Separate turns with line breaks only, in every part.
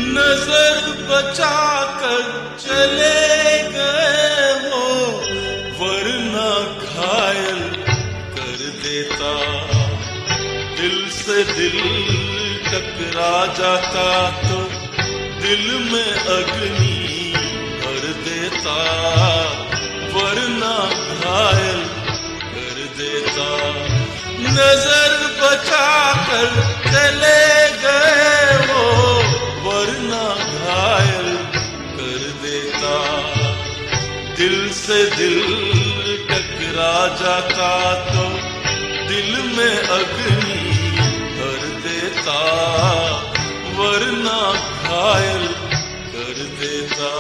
नजर बचा कर चले गए हो, वरना घायल कर देता। दिल से दिल टकरा जाता तो दिल में अग्नि भर देता, वरना घायल कर देता। नजर बचा कर चले गए हो, वरना घायल कर देता। दिल से दिल टकरा जाता तो दिल में अग्नि भर देता, वरना घायल कर देता।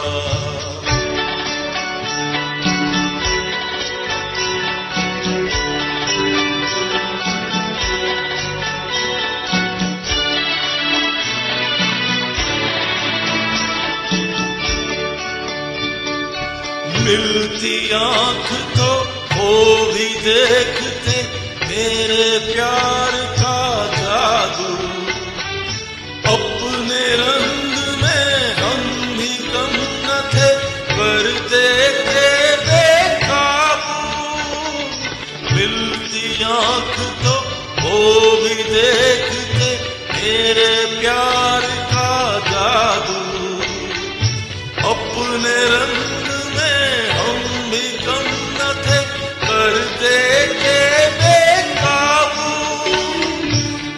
मिलती आंख तो वो भी देखते मेरे प्यार का जादू। अपने रंग में हम भी कम न थे, करते थे बेकाबू। मिलती आंख तो वो भी देखते मेरे प्यार का जादू। अपने रंग करते के बेकाबू।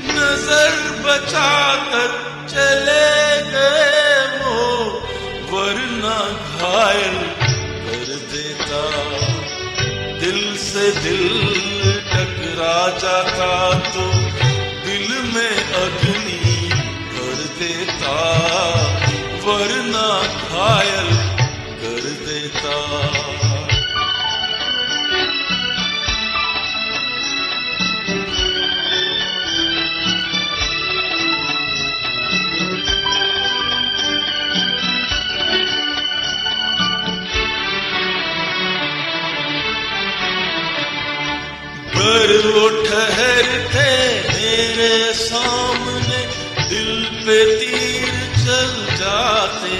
नजर बचा कर चले गए हो, वरना घायल कर देता। दिल से दिल टकरा जाता तो दिल में अग्नि भर देता, वरना घायल कर देता। अगर वो ठहरते मेरे सामने, दिल पे तीर चल जाते।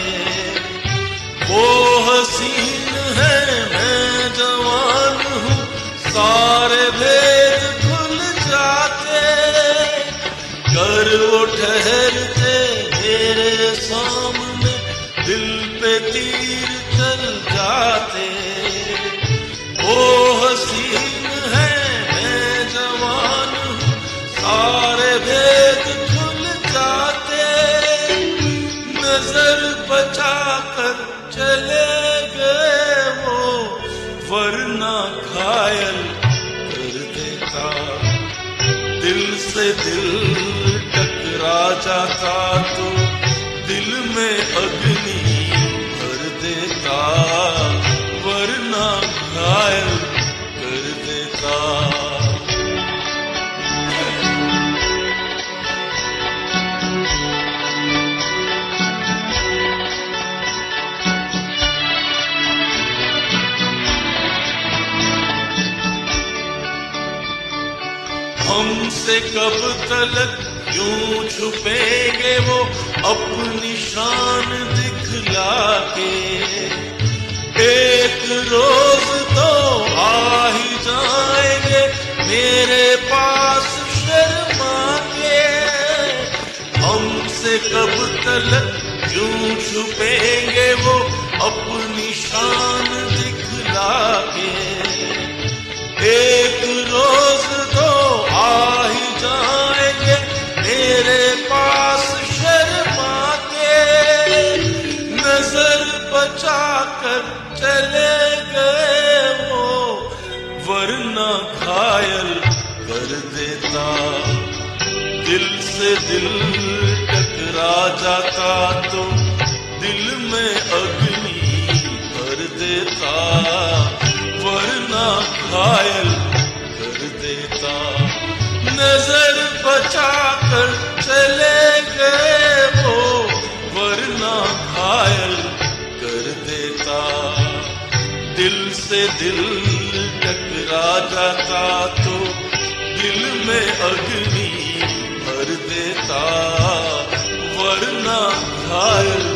वो हसीन है मैं जवान हूँ, सारे भेद खुल जाते। अगर वो ठहरते मेरे सामने, दिल पे तीर चल जाते। वो हसीन है सारे भेद खुल जाते। नजर बचा कर चले गए हो, वरना घायल कर देता। दिल से दिल टकरा जाता तो दिल में अग्नि भर देता, वरना घायल कर देता। हमसे कब तलक यूं छुपेंगे वो अपनी शान दिखला के। एक रोज तो आ ही जाएंगे मेरे पास शर्मा के। हमसे कब तलक यूं छुपेंगे वो अपनी शान दिखला के। एक रोज तो आ ही जाएंगे मेरे पास शर्मा के। नजर बचा कर चले गए हो, वरना घायल कर देता। दिल से दिल टकरा जाता तो दिल में अग्नि भर देता, वरना घायल कर देता। नजर बचा कर चले गए हो, वरना घायल कर देता। दिल से दिल टकरा जाता तो दिल में अग्नि भर देता, वरना घायल